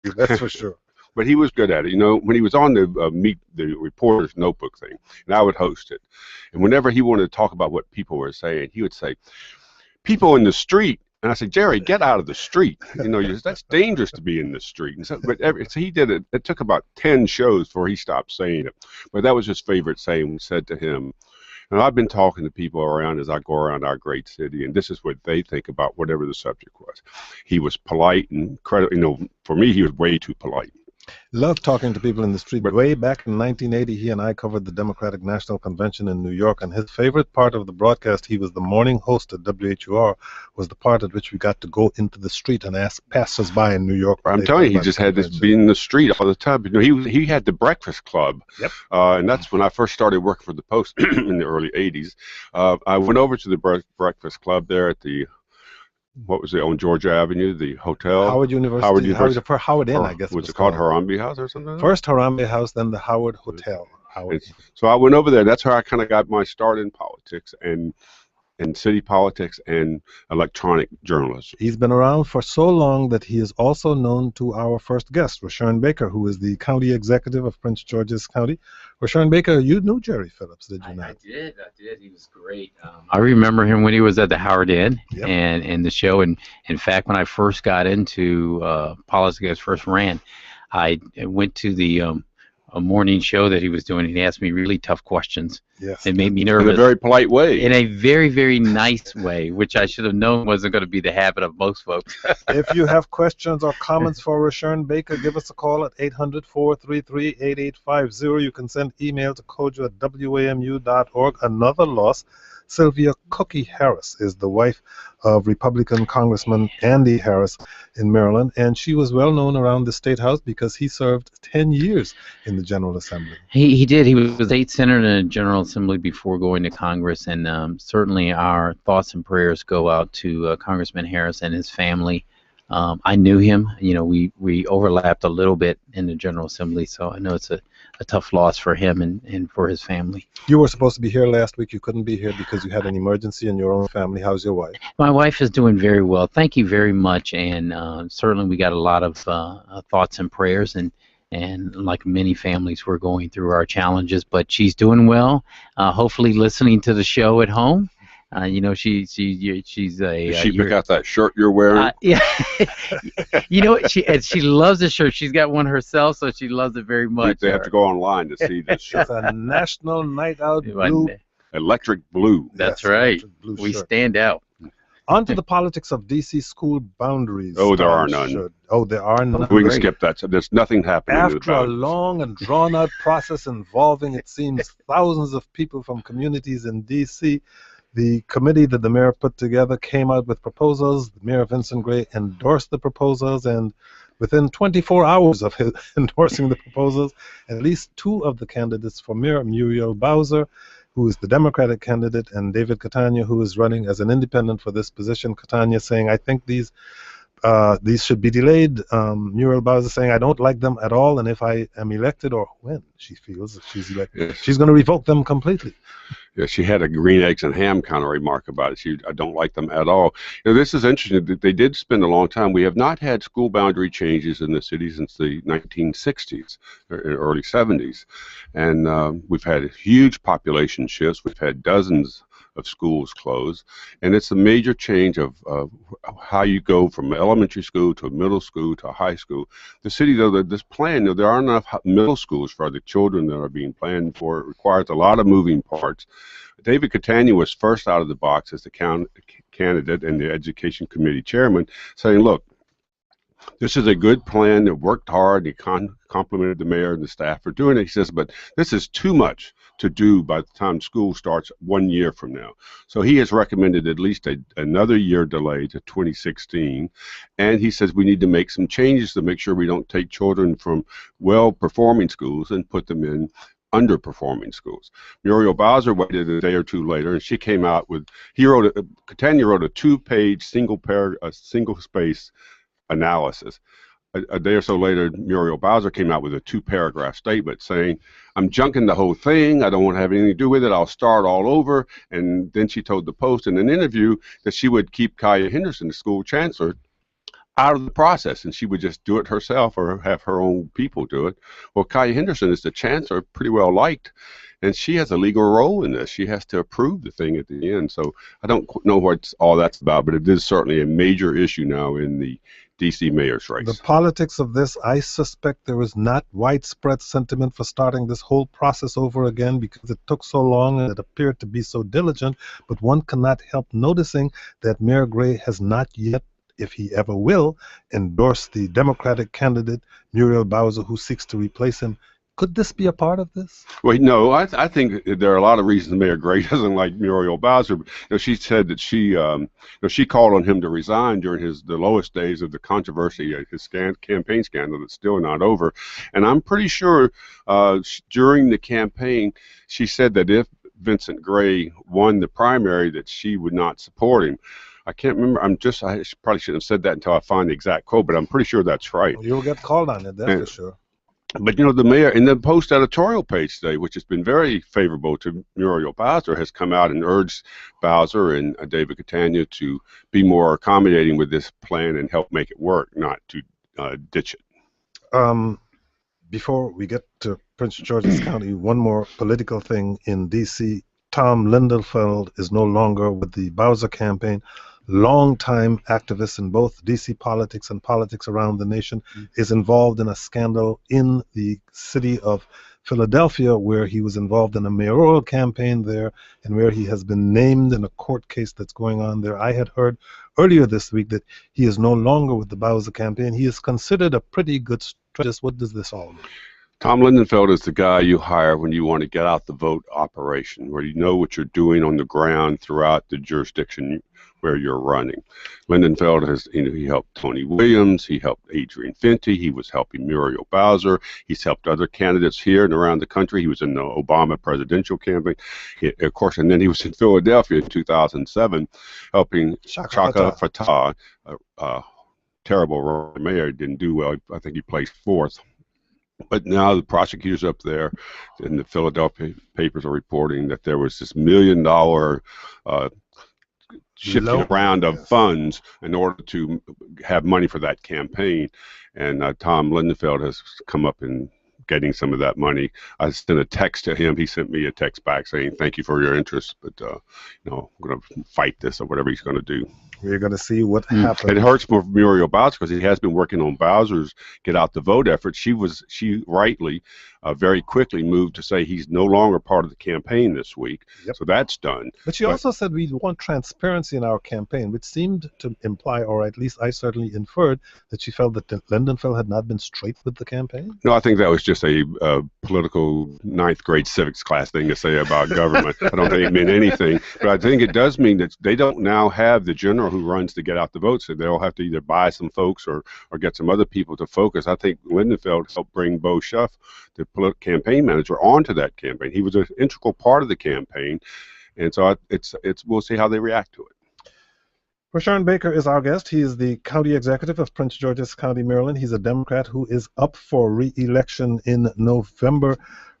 That's for sure. But he was good at it. You know, when he was on the Meet the Reporter's Notebook thing, and I would host it, and whenever he wanted to talk about what people were saying, he would say, "People in the street." And I said, "Jerry, get out of the street. You know, that's dangerous to be in the street." And so, so he did it. It took about 10 shows before he stopped saying it. But that was his favorite saying. We said to him, and I've been talking to people around as I go around our great city, and this is what they think about whatever the subject was. He was polite and credible. You know, for me, he was way too polite. Love talking to people in the street. But way back in 1980, he and I covered the Democratic National Convention in New York, and his favorite part of the broadcast, he was the morning host at WHUR, was the part at which we got to go into the street and ask passers-by in New York. I'm telling you, he just had to be in the street all the time. You know, he had the Breakfast Club, yep. And that's when I first started working for the Post in the early 80s. I went over to the Breakfast Club there at the, what was it, on Georgia Avenue, the hotel? Howard University. Howard Inn, I guess. Was it called Harambee House or something? First Harambee House, then the Howard Hotel. So I went over there. That's how I kind of got my start in politics and city politics and electronic journalism. He's been around for so long that he is also known to our first guest, Rushern Baker, who is the county executive of Prince George's County. Rushern Baker, you knew Jerry Phillips, did you not? I did. He was great. I remember him when he was at the Howard Inn, yep. and the show. And in fact, when I first got into politics, I first ran, I went to the a morning show that he was doing. He asked me really tough questions. Yes. It made me nervous. In a very polite way. In a very, very nice way, which I should have known wasn't going to be the habit of most folks. If you have questions or comments for Rushern Baker, give us a call at 800-433-8850. You can send email to kojo@wamu.org. Another loss. Sylvia Cookie Harris is the wife of Republican Congressman Andy Harris in Maryland, and she was well known around the State House because he served 10 years in the General Assembly. He did. He was state senator in the General Assembly before going to Congress, and certainly our thoughts and prayers go out to Congressman Harris and his family. I knew him. You know, we overlapped a little bit in the General Assembly, so I know it's a tough loss for him and for his family. You were supposed to be here last week. You couldn't be here because you had an emergency in your own family. How's your wife? My wife is doing very well. Thank you very much, and certainly we got a lot of thoughts and prayers, and like many families, we're going through our challenges, but she's doing well. Hopefully listening to the show at home. You know, she's a. Did she pick out that shirt you're wearing? Yeah. You know, she loves the shirt. She's got one herself, so she loves it very much. They have to go online to see this shirt. It's a National Night Out Blue. Electric blue. That's right. We stand out. On to the politics of D.C. school boundaries. Oh, there are none. There are none. We can skip that. So there's nothing happening. After a long and drawn-out process involving, it seems, thousands of people from communities in D.C., the committee that the mayor put together came out with proposals. Mayor Vincent Gray endorsed the proposals, and within 24 hours of his endorsing the proposals, at least two of the candidates for mayor, Muriel Bowser, who is the Democratic candidate, and David Catania, who is running as an independent for this position. Catania saying, I think these should be delayed. Muriel Bowser saying, I don't like them at all, and if I am elected, or when she feels that she's elected, she's going to revoke them completely. Yeah, she had a green eggs and ham kind of remark about it. I don't like them at all. You know, this is interesting. They did spend a long time. We have not had school boundary changes in the city since the 1960s, or early 70s. And we've had huge population shifts. We've had dozens of schools closed. And it's a major change of how you go from elementary school to middle school to high school. The city, though, this plan, there aren't enough middle schools for the children that are being planned for. It requires a lot of moving parts. David Catania was first out of the box as the candidate and the Education Committee chairman, saying, look, this is a good plan. It worked hard. He complimented the mayor and the staff for doing it. He says, but this is too much to do by the time school starts 1 year from now. So he has recommended at least another year delay to 2016. And he says we need to make some changes to make sure we don't take children from well-performing schools and put them in underperforming schools. Muriel Bowser waited a day or two later, and she came out with, Catania wrote a two-page, single-space analysis. A day or so later, Muriel Bowser came out with a two-paragraph statement saying, I'm junking the whole thing. I don't want to have anything to do with it. I'll start all over. And then she told the Post in an interview that she would keep Kaya Henderson, the school chancellor, out of the process, and she would just do it herself or have her own people do it. Well, Kaya Henderson is the chancellor, pretty well liked, and she has a legal role in this. She has to approve the thing at the end. So I don't know what all that's about, but it is certainly a major issue now in the D.C. mayor's race. The politics of this, I suspect there is not widespread sentiment for starting this whole process over again because it took so long and it appeared to be so diligent, but one cannot help noticing that Mayor Gray has not yet, if he ever will, endorse the Democratic candidate Muriel Bowser, who seeks to replace him. Could this be a part of this? Well, no, I think there are a lot of reasons Mayor Gray doesn't like Muriel Bowser. She said that she called on him to resign during the lowest days of the controversy, his campaign scandal that's still not over. And I'm pretty sure during the campaign, she said that if Vincent Gray won the primary, that she would not support him. I can't remember. I probably shouldn't have said that until I find the exact quote, but I'm pretty sure that's right. You'll get called on it, that's for sure. But, the mayor, in the Post editorial page today, which has been very favorable to Muriel Bowser, has come out and urged Bowser and David Catania to be more accommodating with this plan and help make it work, not to ditch it. Before we get to Prince George's County, one more political thing in D.C. Tom Lindenfeld is no longer with the Bowser campaign. Longtime activist in both D.C. politics and politics around the nation, is involved in a scandal in the city of Philadelphia where he was involved in a mayoral campaign there and where he has been named in a court case that's going on there. I had heard earlier this week that he is no longer with the Bowser campaign. He is considered a pretty good strategist. What does this all mean? Tom Lindenfeld is the guy you hire when you want to get out the vote operation, where you know what you're doing on the ground throughout the jurisdiction where you're running. Lindenfeld has, he helped Tony Williams, he helped Adrian Fenty, he was helping Muriel Bowser, he's helped other candidates here and around the country. He was in the Obama presidential campaign, of course, and then he was in Philadelphia in 2007, helping Chaka Fattah, terrible mayor, didn't do well. I think he placed fourth. But now the prosecutors up there in the Philadelphia papers are reporting that there was this $1 million shifting around of funds in order to have money for that campaign. And Tom Lindenfeld has come up in getting some of that money. I sent a text to him. He sent me a text back saying, thank you for your interest, but I'm going to fight this or whatever he's going to do. We're going to see what happens. It hurts for Muriel Bowser because he has been working on Bowser's get out the vote effort. She rightly very quickly moved to say he's no longer part of the campaign this week. Yep. So that's done. But she also said we want transparency in our campaign, which seemed to imply, or at least I certainly inferred, that she felt that Lindenfeld had not been straight with the campaign. No, I think that was just a political ninth grade civics class thing to say about government. I don't think it meant anything. But I think it does mean that they don't now have the general who runs to get out the vote, so they'll have to either buy some folks or get some other people to focus. I think Lindenfeld helped bring Bo Schuff, the campaign manager, onto that campaign. He was an integral part of the campaign, and so we'll see how they react to it. Rushern Baker is our guest. He is the county executive of Prince George's County, Maryland. He's a Democrat who is up for re-election in November.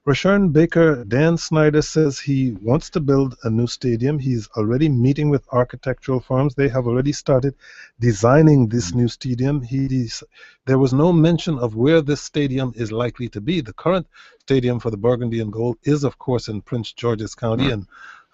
Rushern Baker, Dan Snyder says he wants to build a new stadium. He's already meeting with architectural firms. They have already started designing this new stadium. There was no mention of where this stadium is likely to be. The current stadium for the Burgundy and Gold is, of course, in Prince George's County, and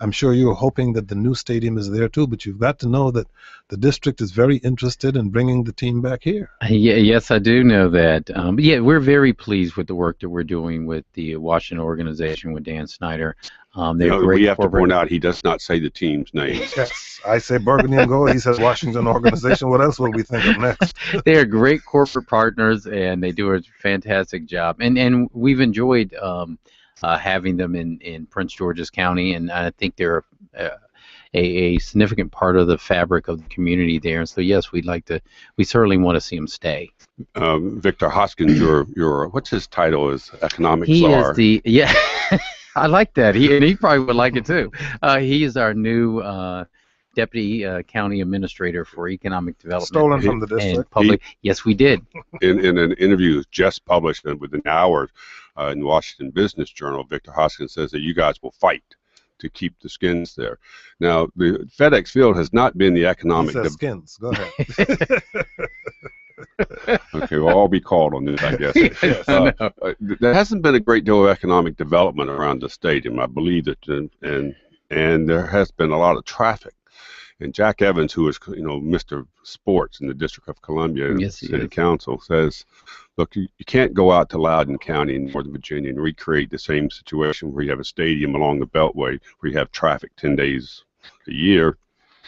I'm sure you're hoping that the new stadium is there too, but you've got to know that the district is very interested in bringing the team back here. Yes, I do know that. But yeah, we're very pleased with the work that we're doing with the Washington organization with Dan Snyder. We have to point out he does not say the team's name. Yes, I say Burgundy and Gold. He says Washington organization. What else will we think of next? They are great corporate partners, and they do a fantastic job. And we've enjoyed having them in Prince George's County, and I think they're a significant part of the fabric of the community there. And so, yes, we certainly want to see them stay. Victor Hoskins, your what's his title? Is economic czar. He is I like that. He probably would like it too. He is our new Deputy County Administrator for Economic Development. Stolen from the district. Yes, we did. In an interview just published within hours in the Washington Business Journal, Victor Hoskins says that you guys will fight to keep the skins there. Now, the FedEx Field has not been the economic. He says skins. Go ahead. Okay, we'll all be called on this, I guess. There hasn't been a great deal of economic development around the stadium. I believe that, and there has been a lot of traffic. And Jack Evans, who is, Mr. Sports in the District of Columbia City Council, says, look, you can't go out to Loudoun County in Northern Virginia and recreate the same situation where you have a stadium along the Beltway where you have traffic 10 days a year.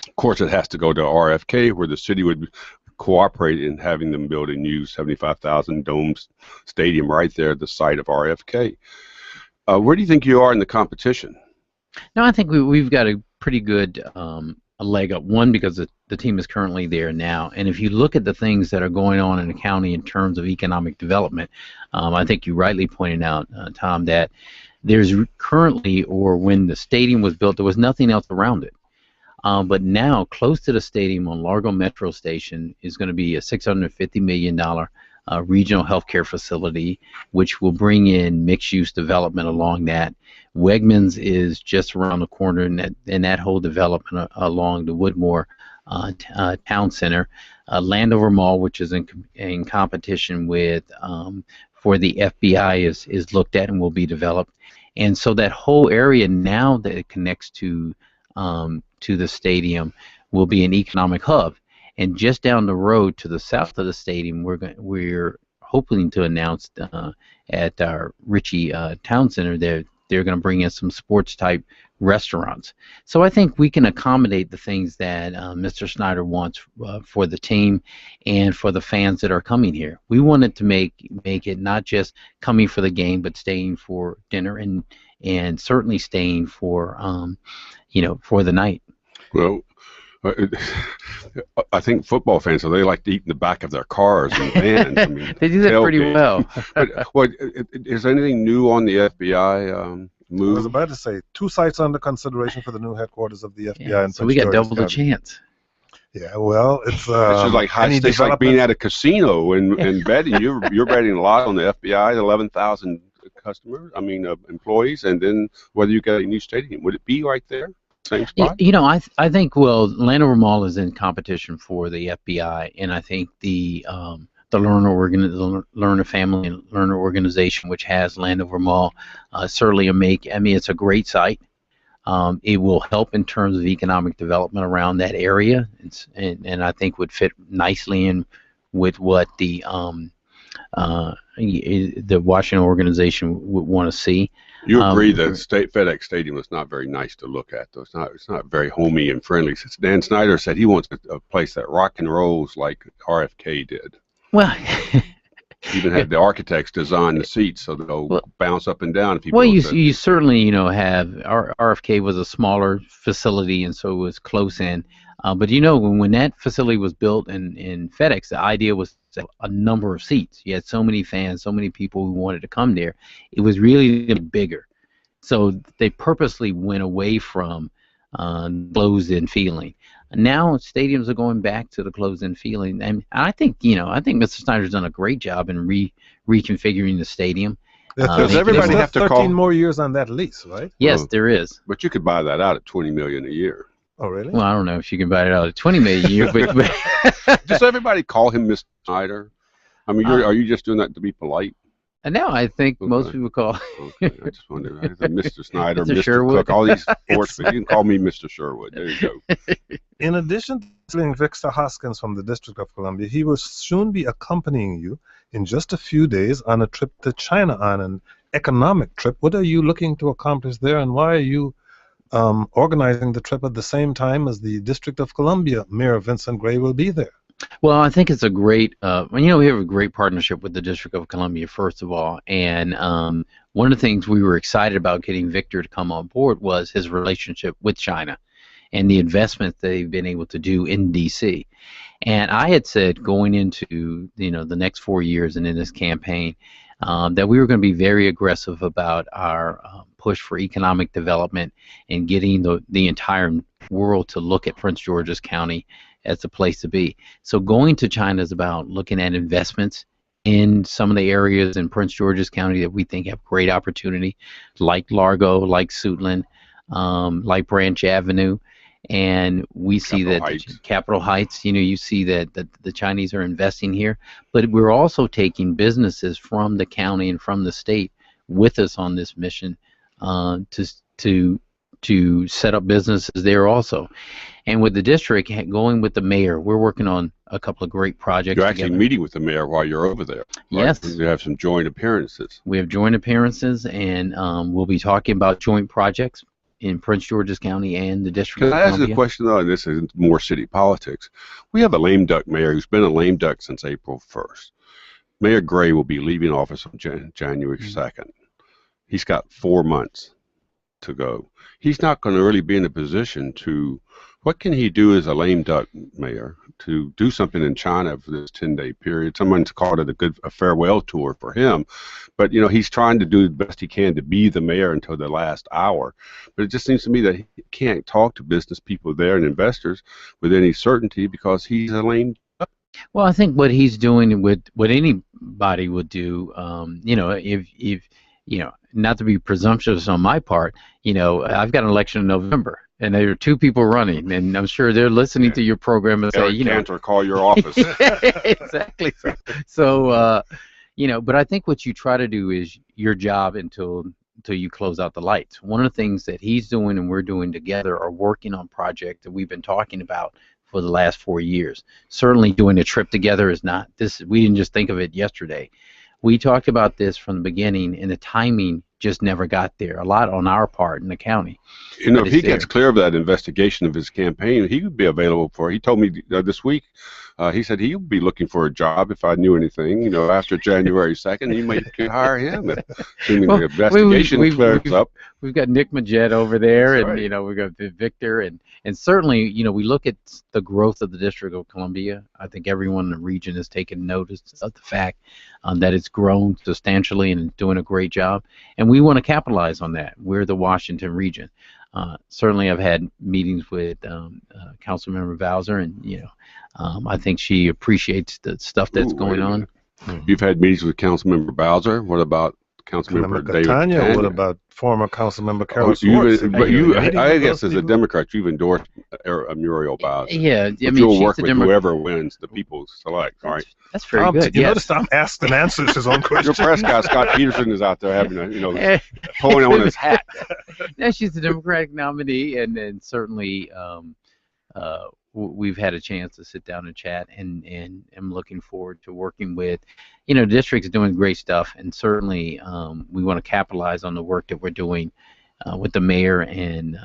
Of course, it has to go to RFK, where the city would cooperate in having them build a new 75,000 dome stadium right there at the site of RFK. Where do you think you are in the competition? No, I think we've got a pretty good a leg up. One, because the team is currently there now, and if you look at the things that are going on in the county in terms of economic development, I think you rightly pointed out, Tom, that there's currently, or when the stadium was built, there was nothing else around it. But now, close to the stadium on Largo Metro Station is going to be a $650 million regional healthcare facility, which will bring in mixed-use development along that. Wegmans is just around the corner, and that whole development along the Woodmore Town Center. Landover Mall, which is in competition with for the FBI, is looked at and will be developed. And so that whole area, now that it connects to the stadium, will be an economic hub. And just down the road to the south of the stadium, we're hoping to announce at our Ritchie Town Center they're going to bring in some sports-type restaurants. So I think we can accommodate the things that Mr. Snyder wants for the team and for the fans that are coming here. We wanted to make it not just coming for the game, but staying for dinner and certainly staying for for the night. Well, I think football fans, so they like to eat in the back of their cars and vans. I mean, they do that pretty well. But is there anything new on the FBI move? I was about to say 2 sites under consideration for the new headquarters of the FBI. So we got double the chance. Yeah, well, it's just like high stakes, like being at a casino and betting. You're betting a lot on the FBI, 11,000 customers. Employees, and then whether you get a new stadium, would it be right there? Same spot? I think, Landover Mall is in competition for the FBI, and I think the Lerner Family and Lerner Organization, which has Landover Mall, certainly it's a great site. It will help in terms of economic development around that area, and I think would fit nicely in with what the Washington organization would want to see. You agree that FedEx Stadium is not very nice to look at, though. It's not very homey and friendly. Since Dan Snyder said he wants a place that rock and rolls like RFK did. Well, even had the architects design the seats so they'll bounce up and down. Well, you certainly have RFK was a smaller facility, and so it was close in. But when that facility was built in FedEx, the idea was a number of seats. You had so many fans, so many people who wanted to come there. It was really bigger. So they purposely went away from closed-in feeling. Now stadiums are going back to the closed-in feeling, and I think Mr. Snyder's done a great job in reconfiguring the stadium. Does everybody have to 13 more years on that lease, right? Yes, there is. But you could buy that out at $20 million a year. Oh, really? Well, I don't know if you can buy it out at $20 million a year, but does everybody call him Mr. Snyder? Are you just doing that to be polite? And now I think most people call. Okay, I just wonder. Mr. Snyder, Mr. Mr. Sherwood. Cook, all these sports, but you can call me Mr. Sherwood. There you go. In addition to seeing Victor Hoskins from the District of Columbia, he will soon be accompanying you in just a few days on a trip to China, on an economic trip. What are you looking to accomplish there, and why are you organizing the trip at the same time as the District of Columbia Mayor Vincent Gray will be there? Well, I think it's a great, we have a great partnership with the District of Columbia, first of all, and one of the things we were excited about getting Victor to come on board was his relationship with China and the investments they've been able to do in D.C. And I had said going into, the next 4 years and in this campaign that we were going to be very aggressive about our push for economic development and getting the entire world to look at Prince George's County as a place to be. So going to China is about looking at investments in some of the areas in Prince George's County that we think have great opportunity, like Largo, like Suitland, like Branch Avenue, and we see Capitol that Heights. Capitol Heights, you see that the Chinese are investing here, but we're also taking businesses from the county and from the state with us on this mission to set up businesses there also. And with the district going with the mayor, we're working on a couple of great projects. You're actually together. meeting with the mayor while you're over there. Yes. Right? You have some joint appearances. We have joint appearances, and we'll be talking about joint projects in Prince George's County and the District of Can I ask Columbia. a question, though, and this is more city politics? We have a lame duck mayor who's been a lame duck since April 1st. Mayor Gray will be leaving office on January 2nd. He's got 4 months to go. He's not going to really be in a position to, what can he do as a lame duck mayor to do something in China for this 10-day period? Someone's called it a farewell tour for him, but he's trying to do the best he can to be the mayor until the last hour. But it just seems to me that he can't talk to business people there and investors with any certainty because he's a lame duck. Well, I think what he's doing with what anybody would do, if not to be presumptuous on my part, I've got an election in November, and there are two people running, and I'm sure they're listening to your program and say, Cantor, call your office. Exactly. So, but I think what you try to do is your job until you close out the lights. One of the things that he's doing and we're doing together are working on projects that we've been talking about for the last 4 years. Certainly doing a trip together is not this. We didn't just think of it yesterday. We talked about this from the beginning, and the timing just never got there. A lot on our part in the county. If he gets clear of that investigation of his campaign, he would be available for. He told me this week. He said he would be looking for a job if I knew anything. After January 2nd, he might hire him. Assuming the investigation clears up. We've got Nick Majette over there, That's and right. we've got Victor, and certainly we look at the growth of the District of Columbia. I think everyone in the region has taken notice of the fact that it's grown substantially and doing a great job, and we want to capitalize on that. We're the Washington region. Certainly, I've had meetings with Councilmember Bowser, and I think she appreciates the stuff that's going on. You've had meetings with Councilmember Bowser. What about Councilmember David Catania? What about former Councilmember Carl Racine? I guess as a Democrat, you've endorsed Muriel Bowser. Yeah, you'll work with whoever wins, the people select. All right. That's very good. You notice Tom asked and answers his own question. Your press guy Scott Peterson is out there having pulling on his hat. Yeah, she's the Democratic nominee, and then certainly we've had a chance to sit down and chat, and I'm looking forward to working with, the district's doing great stuff, and certainly we want to capitalize on the work that we're doing with the mayor and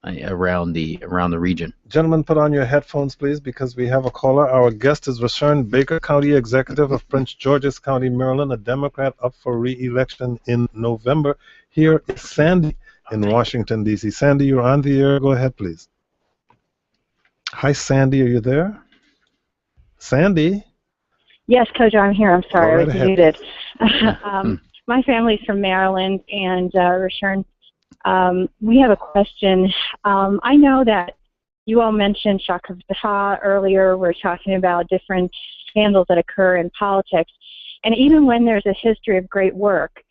around the region. Gentlemen, put on your headphones, please, because we have a caller. Our guest is Rushern, Baker County Executive of Prince George's County, Maryland, a Democrat up for re-election in November. Here is Sandy in Washington, D.C. Sandy, you're on the air. Go ahead, please. Hi, Sandy. Are you there? Sandy? Yes, Coach, I'm here. I'm sorry, I was muted. My family's from Maryland, and Rushern, we have a question. I know that you all mentioned Shaka Taha earlier. We're talking about different scandals that occur in politics. And even when there's a history of great work,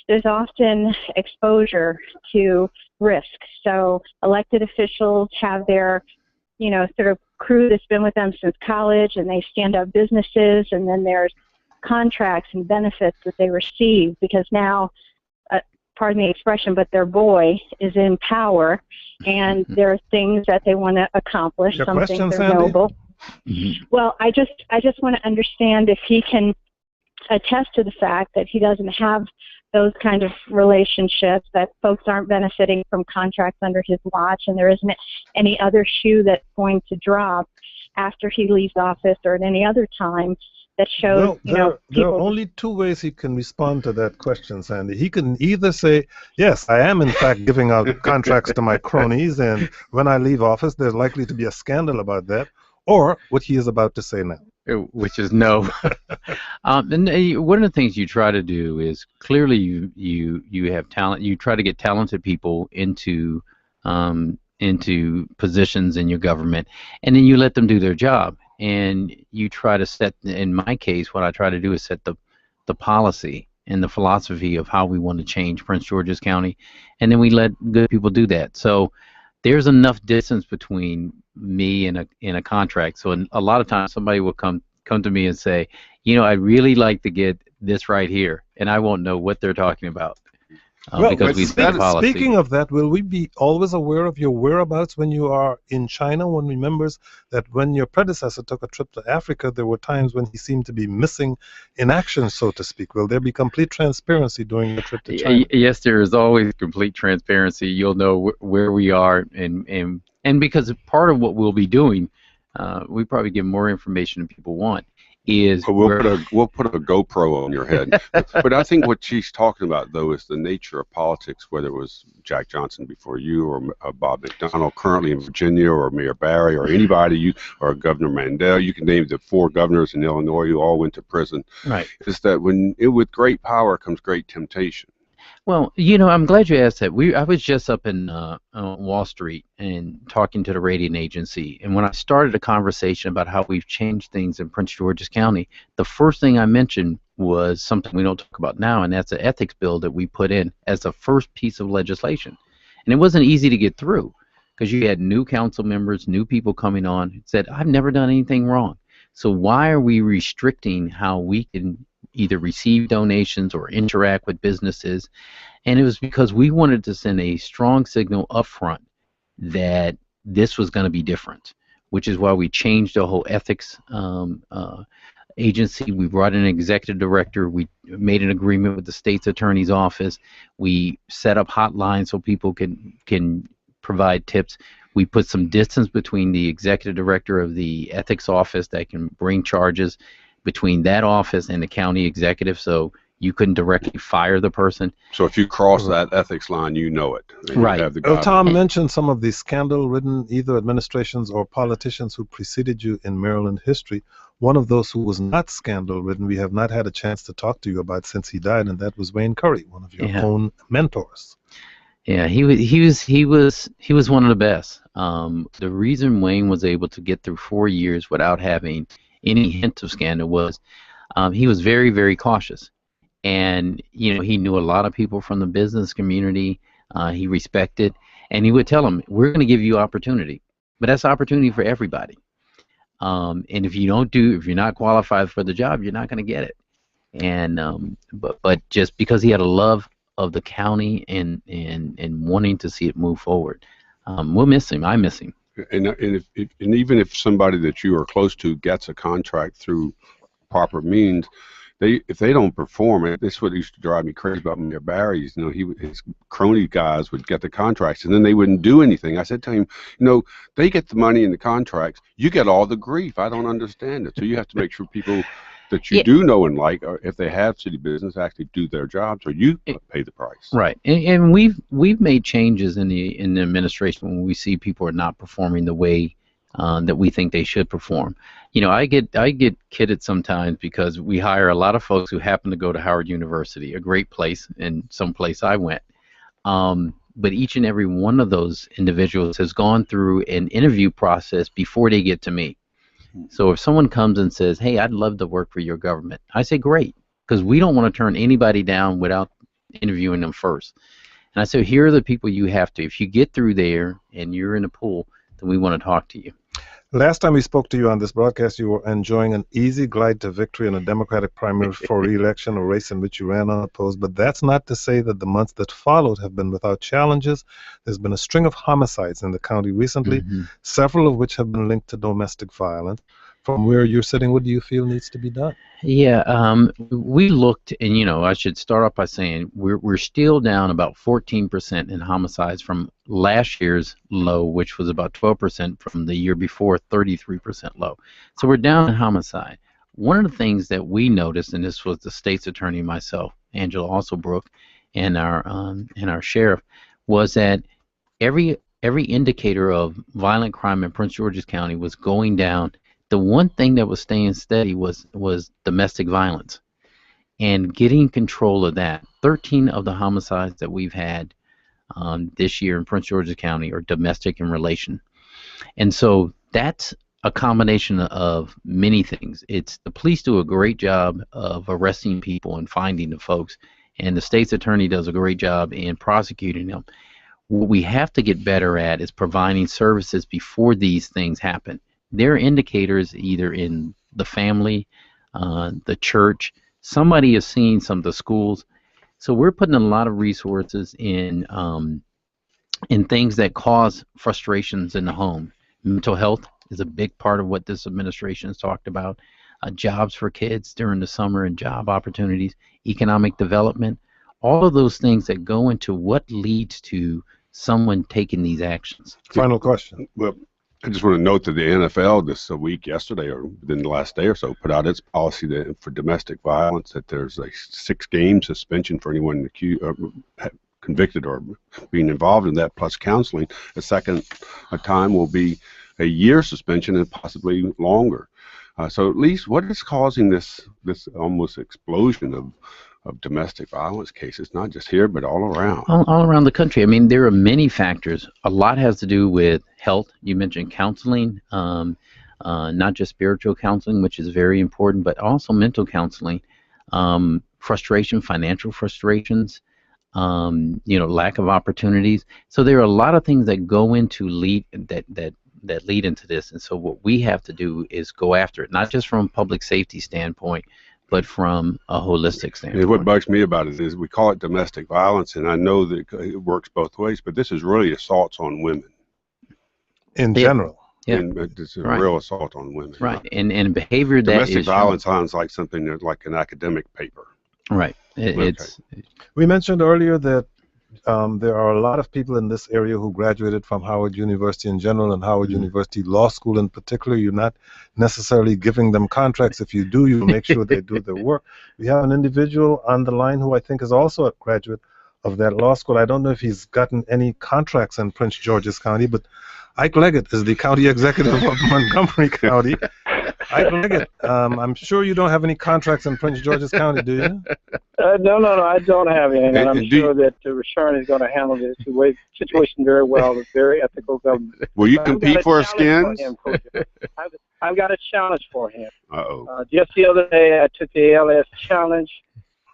there's often exposure to risk. So elected officials have their sort of crew that's been with them since college, and they stand up businesses, and then there's contracts and benefits that they receive because now, pardon the expression, but their boy is in power, and there are things that they want to accomplish. Your Some question, things are Sandy? noble. Well, I just want to understand if he can attest to the fact that he doesn't have those kind of relationships, that folks aren't benefiting from contracts under his watch, and there isn't any other shoe that's going to drop after he leaves office or at any other time that shows, there are only two ways he can respond to that question, Sandy. He can either say, yes, I am in fact giving out contracts to my cronies, and when I leave office, there's likely to be a scandal about that, or what he is about to say now. Which is no. And one of the things you try to do is clearly you have talent. You try to get talented people into positions in your government, and then you let them do their job. And you try to set. In my case, what I try to do is set the policy and the philosophy of how we want to change Prince George's County, and then we let good people do that. So there's enough distance between me and a contract. So a lot of times somebody will come to me and say, I'd really like to get this right here, and I won't know what they're talking about. Well, because we set policy. Speaking of that, will we be always aware of your whereabouts when you are in China? One remembers that when your predecessor took a trip to Africa, there were times when he seemed to be missing in action, so to speak. Will there be complete transparency during your trip to China? Yes, there is always complete transparency. You'll know where we are, and because part of what we'll be doing, we probably give more information than people want. We'll put a GoPro on your head. But I think what she's talking about, though, is the nature of politics, whether it was Jack Johnson before you or Bob McDonnell currently in Virginia or Mayor Barry or anybody, or Governor Mandel. You can name the 4 governors in Illinois who all went to prison. Right. Is that with great power comes great temptation. Well, I'm glad you asked that. I was just up in Wall Street and talking to the rating agency, and when I started a conversation about how we've changed things in Prince George's County, the first thing I mentioned was something we don't talk about now, and that's an ethics bill that we put in as the first piece of legislation. And it wasn't easy to get through because you had new council members, new people coming on who said, I've never done anything wrong. So why are we restricting how we can either receive donations or interact with businesses? And it was because we wanted to send a strong signal up front that this was going to be different, which is why we changed the whole ethics agency. We brought in an executive director. We made an agreement with the state's attorney's office. We set up hotlines so people can provide tips. We put some distance between the executive director of the ethics office that can bring charges between that office and the county executive, so you couldn't directly fire the person. So if you cross that ethics line, you know it. Right. Tom mentioned some of the scandal-ridden either administrations or politicians who preceded you in Maryland history. One of those who was not scandal-ridden, we have not had a chance to talk to you about since he died, and that was Wayne Curry, one of your own mentors. Yeah, he was one of the best. The reason Wayne was able to get through 4 years without having any hint of scandal was he was very, very cautious. And, he knew a lot of people from the business community. He respected, and he would tell them, we're going to give you opportunity. But that's opportunity for everybody. And if you're not qualified for the job, you're not going to get it. And but just because he had a love of the county and wanting to see it move forward, we'll miss him. I miss him. And even if somebody that you are close to gets a contract through proper means, if they don't perform it, this is what used to drive me crazy about Mayor Barry's. His crony guys would get the contracts and then they wouldn't do anything. I said to him, they get the money and the contracts, you get all the grief. I don't understand it. So you have to make sure people that you do know and like, or if they have city business, actually do their jobs, or you pay the price. Right, and we've made changes in the administration when we see people are not performing the way that we think they should perform. I get kidded sometimes because we hire a lot of folks who happen to go to Howard University, a great place, and some place I went. But each and every one of those individuals has gone through an interview process before they get to me. So if someone comes and says, hey, I'd love to work for your government, I say, great, because we don't want to turn anybody down without interviewing them first. And I say, here are the people you have to. If you get through there and you're in a pool, then we want to talk to you. Last time we spoke to you on this broadcast, you were enjoying an easy glide to victory in a Democratic primary for re-election, a race in which you ran unopposed. But that's not to say that the months that followed have been without challenges. There's been a string of homicides in the county recently, several of which have been linked to domestic violence. From where you're sitting, what do you feel needs to be done? Yeah, we looked, and I should start off by saying we're still down about 14% in homicides from last year's low, which was about 12% from the year before, 33% low. So we're down in homicide. One of the things that we noticed, and this was the state's attorney, myself, Angela Alsobrook, and our sheriff, was that every indicator of violent crime in Prince George's County was going down. The one thing that was staying steady was domestic violence, and getting control of that. 13 of the homicides that we've had this year in Prince George's County are domestic in relation, and so that's a combination of many things. It's the police do a great job of arresting people and finding the folks, and the state's attorney does a great job in prosecuting them. What we have to get better at is providing services before these things happen. There are indicators either in the family, the church, somebody is seeing some of the schools. So we're putting a lot of resources in things that cause frustrations in the home. Mental health is a big part of what this administration has talked about. Jobs for kids during the summer and job opportunities, economic development, all of those things that go into what leads to someone taking these actions. Final question. Well, I just want to note that the NFL this week, yesterday, or within the last day or so, put out its policy for domestic violence, that there's a 6-game suspension for anyone accused, convicted or being involved in that, plus counseling. A second time will be a year suspension and possibly longer. So at least what is causing this almost explosion of domestic violence cases, not just here but all around? All around the country. I mean, there are many factors. A lot has to do with health. You mentioned counseling, not just spiritual counseling, which is very important, but also mental counseling, frustration, financial frustrations, lack of opportunities. So there are a lot of things that go into lead into this, and so what we have to do is go after it, not just from a public safety standpoint, but from a holistic standpoint. What bugs me about it is we call it domestic violence, and I know that it works both ways, but this is really assaults on women. In general. Yeah. And it's a real assault on women. Right, and behavior that domestic violence sounds like something that's like an academic paper. Right. We mentioned earlier that there are a lot of people in this area who graduated from Howard University in general and Howard University Law School in particular. You're not necessarily giving them contracts. If you do, you make sure they do their work. We have an individual on the line who I think is also a graduate of that law school. I don't know if he's gotten any contracts in Prince George's County, but Ike Leggett is the county executive of Montgomery County. Ike Leggett, I'm sure you don't have any contracts in Prince George's County, do you? No, I don't have any, and I'm sure that Rushern is going to handle this situation very well. It's very ethical government. Will you compete for skins? I've got a challenge for him. Uh-oh. Just the other day, I took the ALS challenge.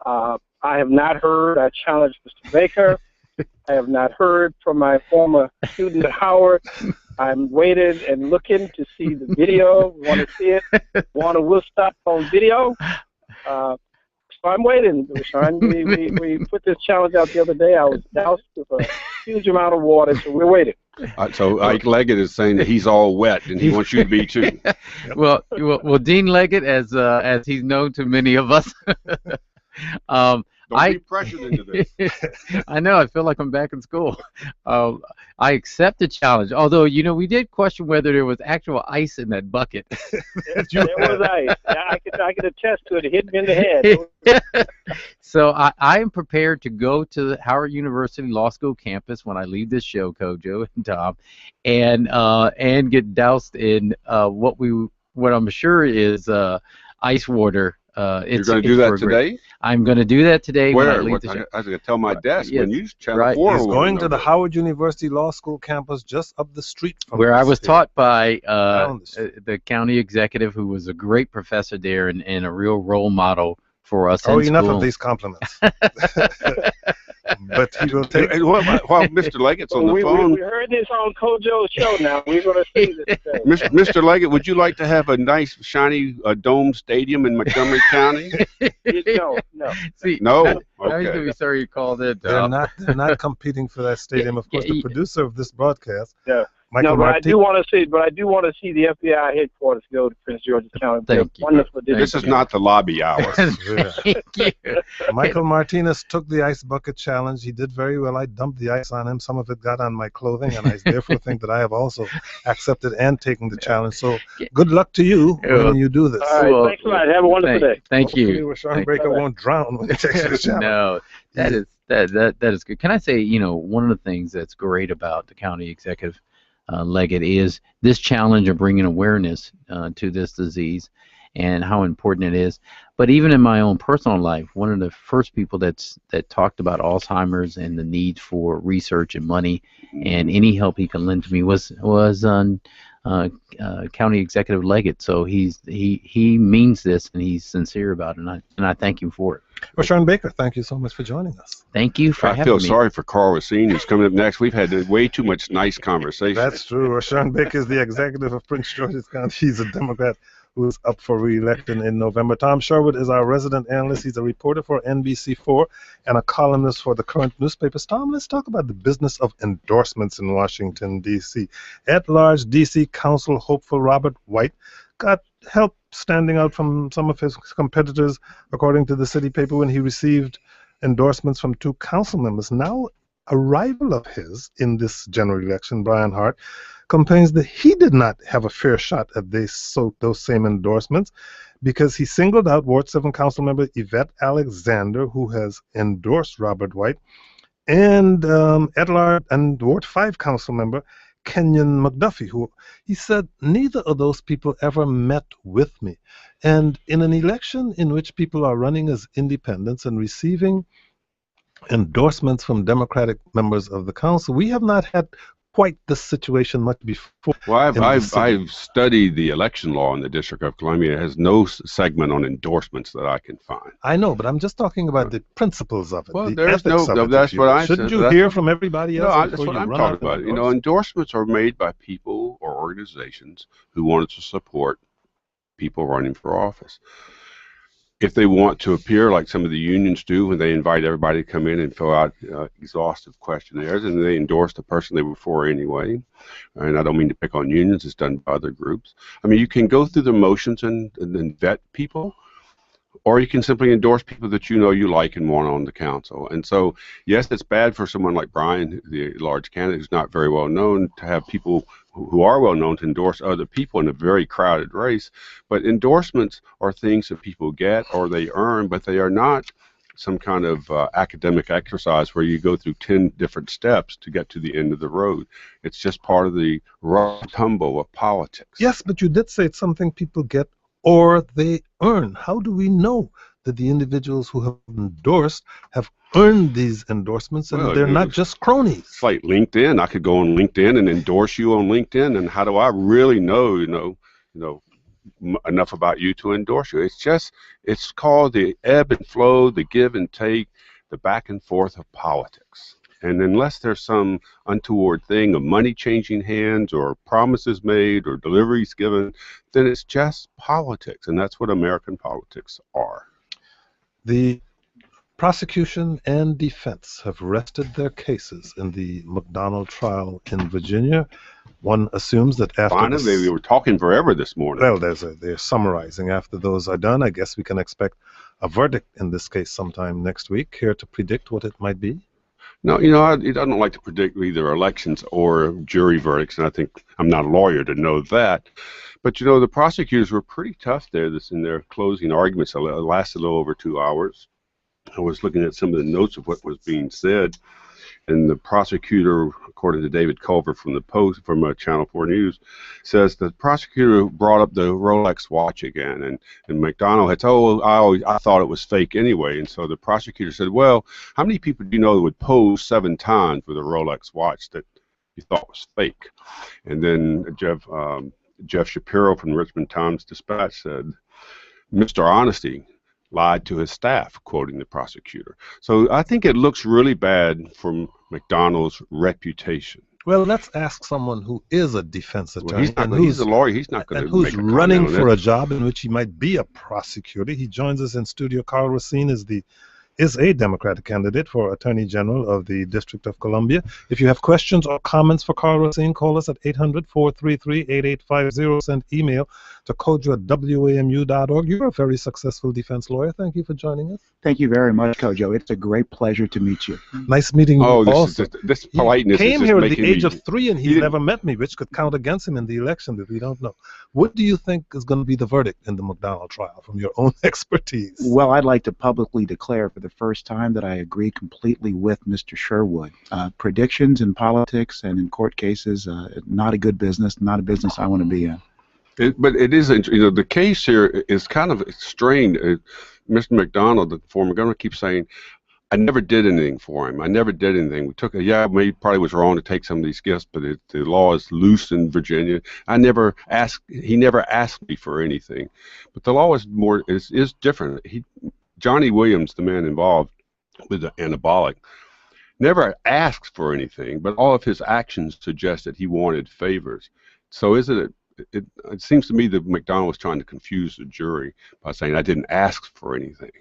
I have not heard. I challenged Mr. Baker. I have not heard from my former student at Howard. I'm waiting and looking to see the video. Want to see it? Will stop on video. So I'm waiting, Rushern. We put this challenge out the other day. I was doused with a huge amount of water, so we're waiting. So Ike Leggett is saying that he's all wet, and he wants you to be too. Well, Dean Leggett, as he's known to many of us. Don't be pressured into this. I know. I feel like I'm back in school. I accept the challenge. Although, we did question whether there was actual ice in that bucket. There was ice. I could attest to it. It hit me in the head. So I am prepared to go to the Howard University Law School campus when I leave this show, Kojo and Tom, and get doused in what I'm sure is ice water. You're going to do that today? I'm going to do that today. Where? When I leave the show. I was going to tell my desk yes, when you channel right. 4. He's going to the Howard University Law School campus just up the street from where I was taught by the county executive, who was a great professor there and a real role model for us. Oh, enough of these compliments. But he will take. While Mr. Leggett's on the phone. We heard this on Kojo's show. Now we're going to see this today. Mr. Leggett, would you like to have a nice, shiny dome stadium in Montgomery County? No. See, no. Okay. I was going to be sorry you called it. They're not competing for that stadium. Of course, the producer of this broadcast. Yeah. Michael I do want to see the FBI headquarters go to Prince George's County. Thank you. Wonderful. This is not the lobby hour. Thank you. Michael Martinez took the ice bucket challenge. He did very well. I dumped the ice on him. Some of it got on my clothing, and I therefore think that I have also accepted and taken the challenge. So good luck to you when you do this. All right, thanks a lot. Have a wonderful day. Thank you. Rushern Breaker won't drown when he takes the challenge. No, that is good. Can I say, one of the things that's great about the county executive Leggett is this challenge of bringing awareness to this disease and how important it is. But even in my own personal life, one of the first people that talked about Alzheimer's and the need for research and money and any help he can lend to me was county executive legate. So he means this, and he's sincere about it, and I thank him for it. Rushern Baker, thank you so much for joining us. Thank you for having me. I feel sorry for Karl Racine, who's coming up next. We've had way too much nice conversation. That's true. Rushern Baker is the executive of Prince George's County. He's a Democrat who is up for re-election in November. Tom Sherwood is our resident analyst. He's a reporter for NBC4 and a columnist for the current newspapers. Tom, let's talk about the business of endorsements in Washington, D.C. At-large D.C. Council hopeful Robert White got help standing out from some of his competitors, according to the city paper, when he received endorsements from 2 council members. Now, a rival of his in this general election, Brian Hart, complains that he did not have a fair shot at those same endorsements because he singled out Ward 7 council member Yvette Alexander, who has endorsed Robert White, and at-large and Ward 5 council member Kenyon McDuffie, who he said neither of those people ever met with me. And in an election in which people are running as independents and receiving endorsements from Democratic members of the council, we have not had quite this situation much before. Well, I've studied the election law in the District of Columbia. It has no segment on endorsements that I can find. I know, but I'm just talking about the principles of it. Well, the there's ethics of it, that's what I said. Shouldn't you hear from everybody else? No, that's what I'm talking about. You know, endorsements are made by people or organizations who wanted to support people running for office. If they want to appear like some of the unions do when they invite everybody to come in and fill out exhaustive questionnaires, and they endorse the person they were for anyway, and I don't mean to pick on unions, it's done by other groups. I mean, you can go through the motions and then vet people, or you can simply endorse people that you know you like and want on the council. And so, yes, it's bad for someone like Brian, the large candidate who's not very well known, to have people who are well known to endorse other people in a very crowded race. But endorsements are things that people get or they earn, but they are not some kind of academic exercise where you go through 10 different steps to get to the end of the road. It's just part of the rough tumble of politics. Yes, but you did say it's something people get or they earn. How do we know that the individuals who have endorsed have earned these endorsements and they're not just cronies? It's like LinkedIn. I could go on LinkedIn and endorse you on LinkedIn, and how do I really know, enough about you to endorse you? It's called the ebb and flow, the give and take, the back and forth of politics. And unless there's some untoward thing of money changing hands or promises made or deliveries given, then it's just politics, and that's what American politics are. The prosecution and defense have rested their cases in the McDonnell trial in Virginia. One assumes that after finally, we were talking forever this morning. Well, they're summarizing. After those are done, I guess we can expect a verdict in this case sometime next week. Care to predict what it might be? No, I don't like to predict either elections or jury verdicts, and I think I'm not a lawyer to know that. But, the prosecutors were pretty tough there in their closing arguments. It lasted a little over 2 hours. I was looking at some of the notes of what was being said, and the prosecutor, according to David Culver from the Post, from Channel 4 News, says the prosecutor brought up the Rolex watch again, and McDonnell had said, I thought it was fake anyway, and so the prosecutor said, well, how many people do you know that would pose 7 times with a Rolex watch that you thought was fake? And then Jeff Shapiro from the Richmond Times-Dispatch said, Mr. Honesty lied to his staff, quoting the prosecutor. So I think it looks really bad for McDonnell's reputation. Well, let's ask someone who is a defense attorney. Well, he's a lawyer. He's not going to who's running for a job in which he might be a prosecutor. He joins us in studio. Karl Racine is a Democratic candidate for Attorney General of the District of Columbia. If you have questions or comments for Karl Racine, call us at 800-433-8850. Send email to kojo@wamu.org. You're a very successful defense lawyer. Thank you for joining us. Thank you very much, Kojo. It's a great pleasure to meet you. Nice meeting you also. This politeness he came is here just at the age of 3 and he's never met me, which could count against him in the election, but we don't know. What do you think is going to be the verdict in the McDonnell trial from your own expertise? Well, I'd like to publicly declare for the first time that I agree completely with Mr. Sherwood. Predictions in politics and in court cases, not a good business, not a business I want to be in. But it is, the case here is kind of strained. Mr. McDonnell, the former governor, keeps saying, I never did anything for him. I never did anything. We took, yeah, maybe probably was wrong to take some of these gifts, but the law is loose in Virginia. I never asked. He never asked me for anything. But the law is different. Johnny Williams, the man involved with the anabolic, never asked for anything, but all of his actions suggest that he wanted favors. So it seems to me that McDonnell was trying to confuse the jury by saying I didn't ask for anything.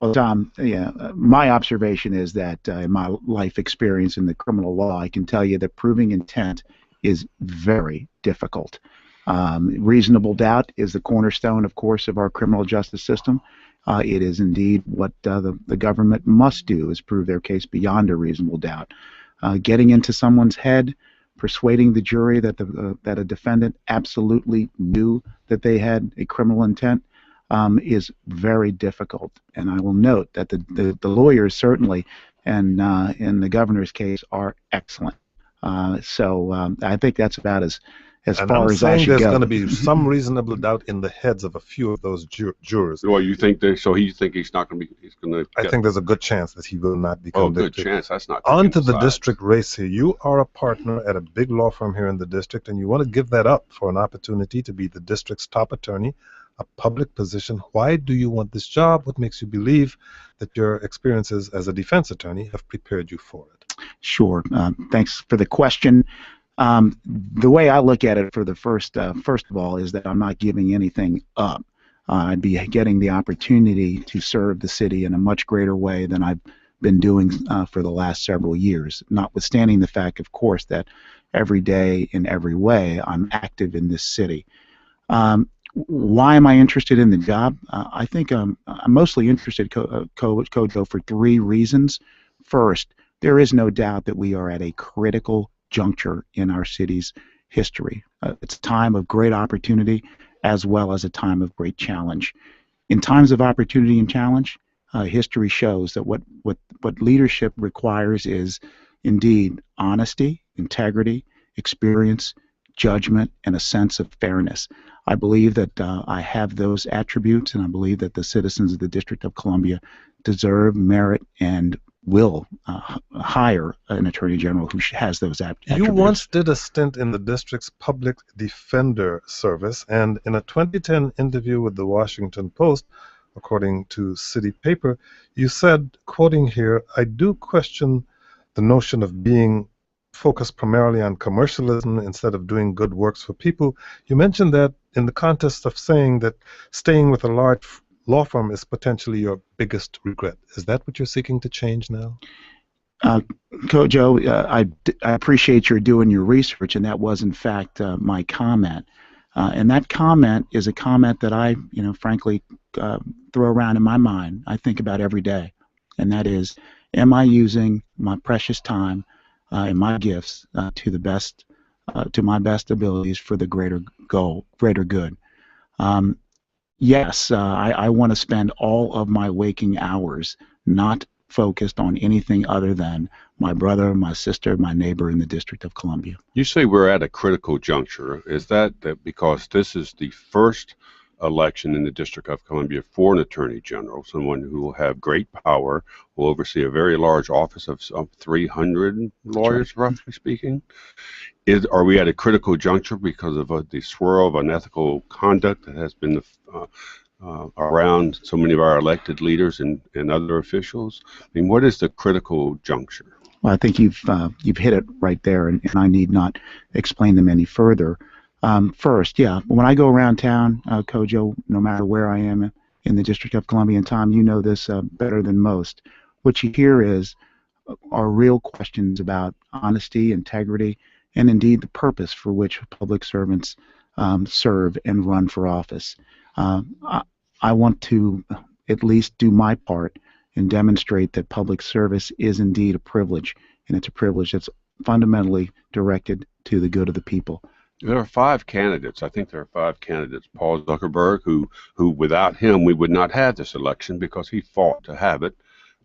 Well, Tom, yeah, my observation is that in my life experience in the criminal law, I can tell you that proving intent is very difficult. Reasonable doubt is the cornerstone, of course, of our criminal justice system. It is indeed what the government must do, is prove their case beyond a reasonable doubt. Getting into someone's head, persuading the jury that that a defendant absolutely knew that they had a criminal intent is very difficult. And I will note that the lawyers certainly, and in the governor's case, are excellent. So I think that's about as far as I should go. There's going to be some reasonable doubt in the heads of a few of those jurors. Well, you think so? You think he's not going to be? He's going to. I think there's a good chance that he will not be convicted. Oh, good chance. That's not. On to the district race here. You are a partner at a big law firm here in the district, and you want to give that up for an opportunity to be the district's top attorney, a public position. Why do you want this job? What makes you believe that your experiences as a defense attorney have prepared you for it? Sure. Thanks for the question. The way I look at it for the first of all is that I'm not giving anything up. I'd be getting the opportunity to serve the city in a much greater way than I've been doing for the last several years, notwithstanding the fact, of course, that every day in every way I'm active in this city. Why am I interested in the job? I think I'm mostly interested, Kojo, for three reasons. First, there is no doubt that we are at a critical juncture in our city's history. It's a time of great opportunity as well as a time of great challenge. In times of opportunity and challenge, history shows that what leadership requires is indeed honesty, integrity, experience, judgment, and a sense of fairness. I believe that I have those attributes, and I believe that the citizens of the District of Columbia deserve, merit, and will hire an attorney general who has those attributes. You once did a stint in the district's public defender service, and in a 2010 interview with the Washington Post, according to City Paper, you said, quoting here, "I do question the notion of being focused primarily on commercialism instead of doing good works for people." You mentioned that in the context of saying that staying with a large law firm is potentially your biggest regret. Is that what you're seeking to change now? Kojo, I appreciate your doing your research, and that was in fact my comment. And that comment is a comment that I, frankly, throw around in my mind. I think about every day, and that is, am I using my precious time and my gifts to my best abilities for the greater goal, greater good? Yes, I want to spend all of my waking hours not focused on anything other than my brother, my sister, my neighbor in the District of Columbia. You say we're at a critical juncture. Is that because this is the first election in the District of Columbia for an attorney general, someone who will have great power, will oversee a very large office of 300 lawyers, roughly speaking? Are we at a critical juncture because of the swirl of unethical conduct that has been around so many of our elected leaders and other officials? I mean, what is the critical juncture? Well, I think you've hit it right there, and I need not explain them any further. First, yeah, when I go around town, Kojo, no matter where I am in the District of Columbia, and Tom, you know this better than most, what you hear are real questions about honesty, integrity, and indeed the purpose for which public servants serve and run for office. I want to at least do my part and demonstrate that public service is indeed a privilege, and it's a privilege that's fundamentally directed to the good of the people. There are 5 candidates. I think there are 5 candidates. Paul Zuckerberg, who without him we would not have this election because he fought to have it.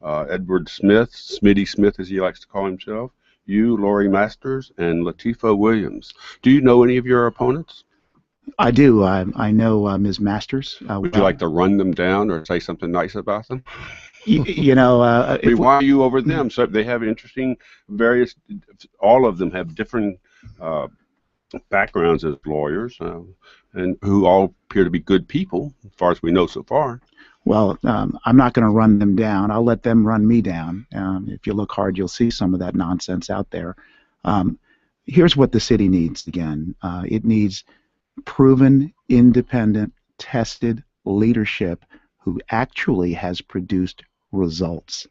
Edward Smith, Smitty Smith as he likes to call himself, you, Lori Masters, and Latifah Williams. Do you know any of your opponents? I do. I know Ms. Masters. Would you like to run them down or say something nice about them? You know, I mean, why are you over them? So they have interesting, various. All of them have different backgrounds as lawyers, and who all appear to be good people, as far as we know so far. Well, I'm not going to run them down. I'll let them run me down. If you look hard, you'll see some of that nonsense out there. Here's what the city needs again. It needs proven, independent, tested leadership who actually has produced results.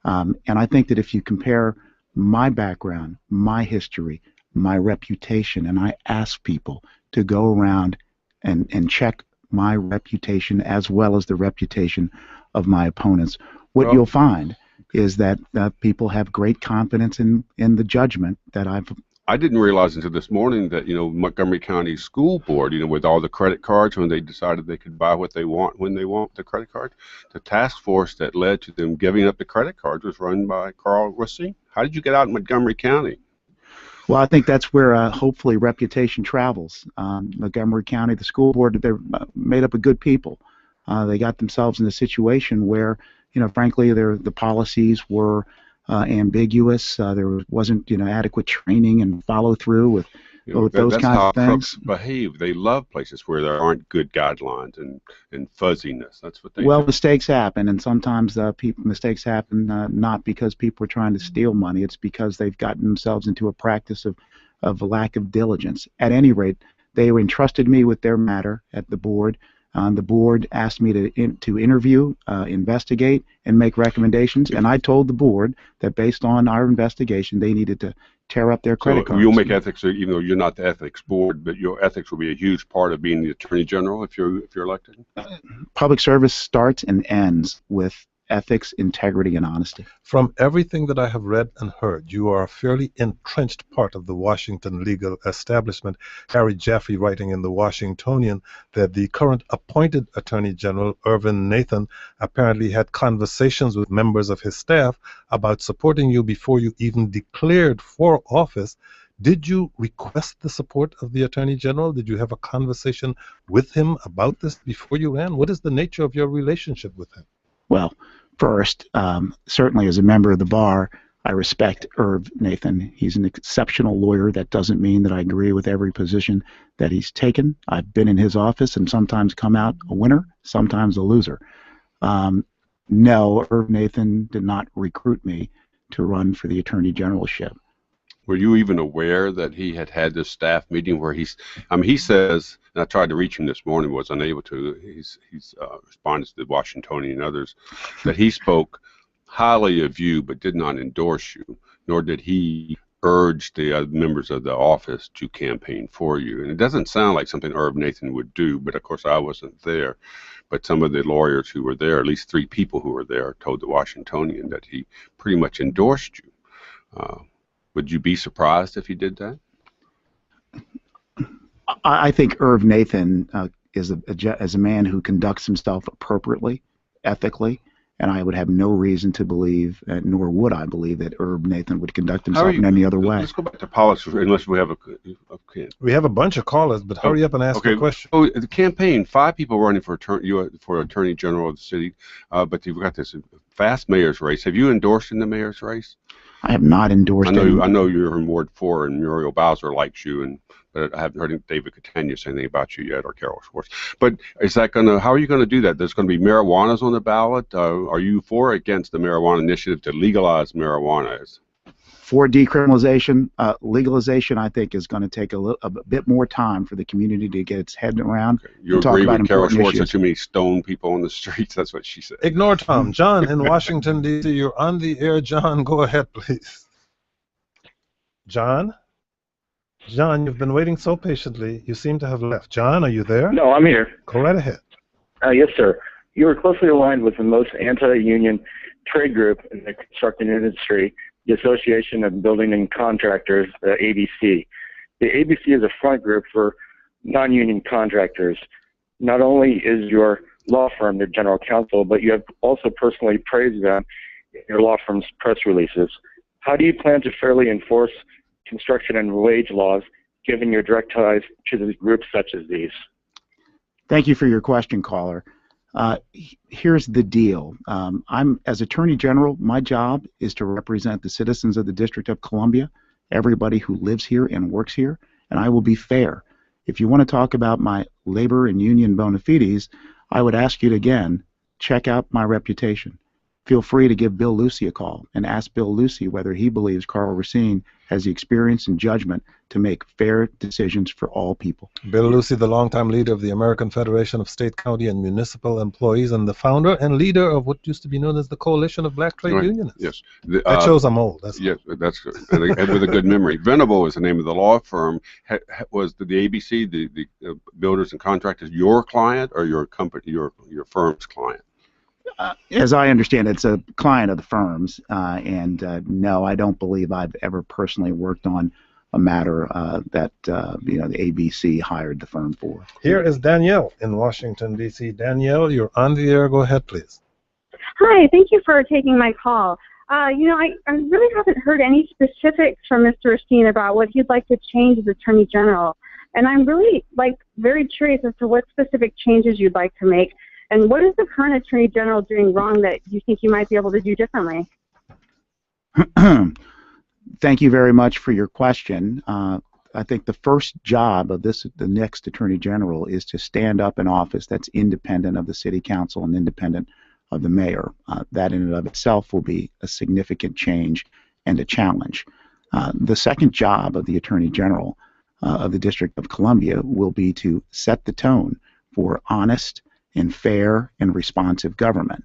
And I think that if you compare my background, my history, my reputation, and I ask people to go around and check my reputation as well as the reputation of my opponents, what you'll find is that people have great confidence in the judgment that I didn't realize until this morning that, Montgomery County School Board, with all the credit cards, when they decided they could buy what they want when they want the credit card, the task force that led to them giving up the credit cards was run by Karl Racine. How did you get out in Montgomery County? Well, I think that's where hopefully reputation travels. Montgomery County, the school board, they're made up of good people. They got themselves in a situation where, frankly, the policies were ambiguous. There wasn't, adequate training and follow through with those kinds of things. That's how folks behave. They love places where there aren't good guidelines and fuzziness. That's what they do. Mistakes happen, and sometimes mistakes happen not because people are trying to steal money. It's because they've gotten themselves into a practice of lack of diligence. At any rate, they entrusted me with their matter at the board. The board asked me to interview, investigate, and make recommendations, and I told the board that based on our investigation, they needed to tear up their credit cards. You'll make ethics, even though you're not the ethics board, but your ethics will be a huge part of being the Attorney General if you're elected? Public service starts and ends with ethics, integrity, and honesty. From everything that I have read and heard, you are a fairly entrenched part of the Washington legal establishment. Harry Jaffe writing in the Washingtonian that the current appointed Attorney General, Irvin Nathan, apparently had conversations with members of his staff about supporting you before you even declared for office. Did you request the support of the Attorney General? Did you have a conversation with him about this before you ran? What is the nature of your relationship with him? Well, first, certainly as a member of the bar, I respect Irv Nathan. He's an exceptional lawyer. That doesn't mean that I agree with every position that he's taken. I've been in his office and sometimes come out a winner, sometimes a loser. No, Irv Nathan did not recruit me to run for the Attorney Generalship. Were you even aware that he had this staff meeting where he says, and I tried to reach him this morning, was unable to, he's responded to the Washingtonian and others, that he spoke highly of you but did not endorse you, nor did he urge the members of the office to campaign for you. And it doesn't sound like something Irv Nathan would do, but of course I wasn't there. But some of the lawyers who were there, at least 3 people who were there, told the Washingtonian that he pretty much endorsed you. Would you be surprised if he did that? I think Irv Nathan is a man who conducts himself appropriately, ethically, and I would have no reason to believe, nor would I believe, that Irv Nathan would conduct himself in any other way. Let's go back to politics, unless we have We have a bunch of callers, but hurry up and ask the question. Oh, the campaign, 5 people running for Attorney General of the city, but you've got this fast mayor's race. Have you endorsed in the mayor's race? I have not endorsed. I know you're in Ward 4, and Muriel Bowser likes you, but I haven't heard David Catania say anything about you yet, or Carol Schwartz. But is that how are you going to do that? There's going to be marijuanas on the ballot. Are you for or against the marijuana initiative to legalize marijuana? For decriminalization, legalization, I think, is going to take a bit more time for the community to get its head around. Okay. You agree with Carol Schwartz that too many stone people on the streets? That's what she said. Ignore Tom. John in Washington, D.C., you're on the air. John, go ahead, please. John? John, you've been waiting so patiently. You seem to have left. John, are you there? No, I'm here. Go right ahead. Yes, sir. You are closely aligned with the most anti-union trade group in the construction industry, the Association of Building and Contractors, the ABC. The ABC is a front group for non-union contractors. Not only is your law firm their general counsel, but you have also personally praised them in your law firm's press releases. How do you plan to fairly enforce construction and wage laws, given your direct ties to the groups such as these? Thank you for your question, caller. Here's the deal. As Attorney General, my job is to represent the citizens of the District of Columbia, everybody who lives here and works here, and I will be fair. If you want to talk about my labor and union bona fides, I would ask you to, again, check out my reputation. Feel free to give Bill Lucy a call and ask Bill Lucy whether he believes Karl Racine has the experience and judgment to make fair decisions for all people. Bill Lucy, the longtime leader of the American Federation of State, County, and Municipal Employees, and the founder and leader of what used to be known as the Coalition of Black Trade Unionists. Yes. That shows I'm old. Yes, that's good. And with a good memory. Venable is the name of the law firm. Was the ABC, the builders and contractors, your client or your company, your firm's client? As I understand, it's a client of the firm's, and no, I don't believe I've ever personally worked on a matter that the ABC hired the firm for. Here is Danielle in Washington, D.C. Danielle, you're on the air. Go ahead, please. Hi, thank you for taking my call. I really haven't heard any specifics from Mr. Racine about what he'd like to change as Attorney General, and I'm really very curious as to what specific changes you'd like to make. And what is the current Attorney General doing wrong that you think you might be able to do differently? Thank you very much for your question. I think the first job of the next Attorney General is to stand up an office that's independent of the City Council and independent of the Mayor. That in and of itself will be a significant change and a challenge. The second job of the Attorney General of the District of Columbia will be to set the tone for honest and fair and responsive government.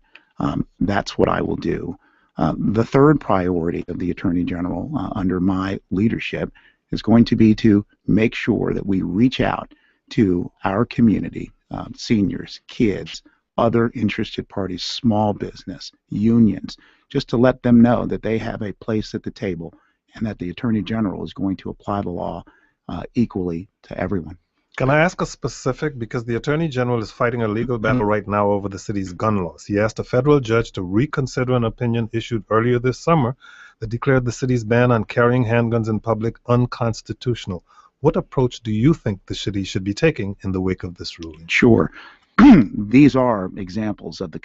That's what I will do. The third priority of the Attorney General under my leadership is going to be to make sure that we reach out to our community, seniors, kids, other interested parties, small business, unions, just to let them know that they have a place at the table and that the Attorney General is going to apply the law equally to everyone. Can I ask a specific, because the Attorney General is fighting a legal battle right now over the city's gun laws. He asked a federal judge to reconsider an opinion issued earlier this summer that declared the city's ban on carrying handguns in public unconstitutional. What approach do you think the city should be taking in the wake of this ruling? Sure. These are examples of the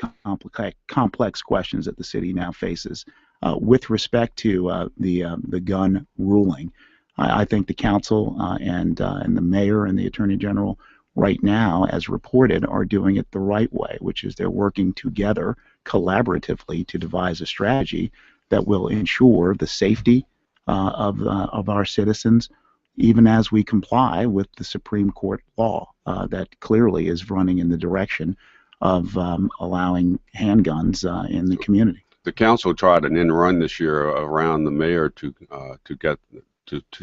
complex questions that the city now faces. With respect to the gun ruling, I think the council and the mayor and the attorney general right now, as reported, are doing it the right way, which is they're working together collaboratively to devise a strategy that will ensure the safety of our citizens, even as we comply with the Supreme Court law that clearly is running in the direction of allowing handguns in the community. The council tried an end run this year around the mayor to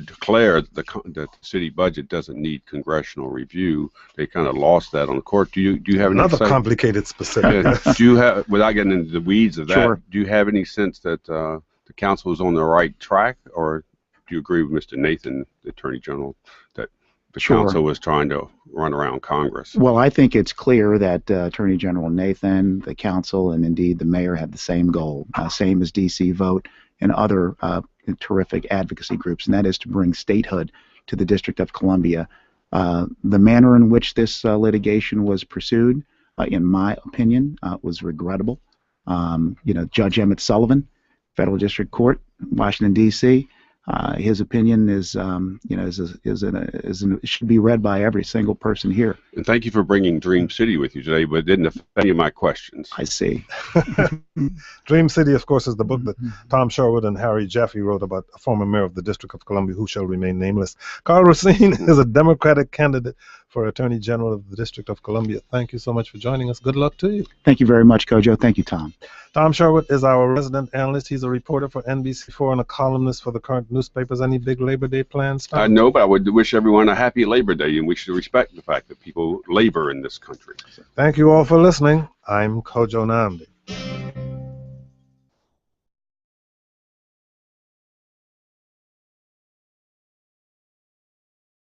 declare that the city budget doesn't need congressional review. They kind of lost that on the court. Do you have another complicated specific? Do you have, without getting into the weeds of that, Sure. Do you have any sense that the council is on the right track, or do you agree with Mr. Nathan, the Attorney General, that the Sure. council was trying to run around Congress? Well, I think it's clear that Attorney General Nathan, the council, and indeed the mayor have the same goal, same as DC Vote and other terrific advocacy groups, and that is to bring statehood to the District of Columbia. The manner in which this litigation was pursued, in my opinion, was regrettable. Judge Emmett Sullivan, Federal District Court, Washington, D.C., his opinion is should be read by every single person here. And thank you for bringing Dream City with you today, but it didn't affect any of my questions. I see. Dream City, of course, is the book that Tom Sherwood and Harry Jaffe wrote about a former mayor of the District of Columbia who shall remain nameless. Karl Racine is a Democratic candidate for Attorney General of the District of Columbia. Thank you so much for joining us. Good luck to you. Thank you very much, Kojo. Thank you, Tom. Tom Sherwood is our resident analyst. He's a reporter for NBC4 and a columnist for the current newspapers. Any big Labor Day plans, Tom? No, but I would wish everyone a happy Labor Day, and we should respect the fact that people labor in this country. Thank you all for listening. I'm Kojo Nnamdi.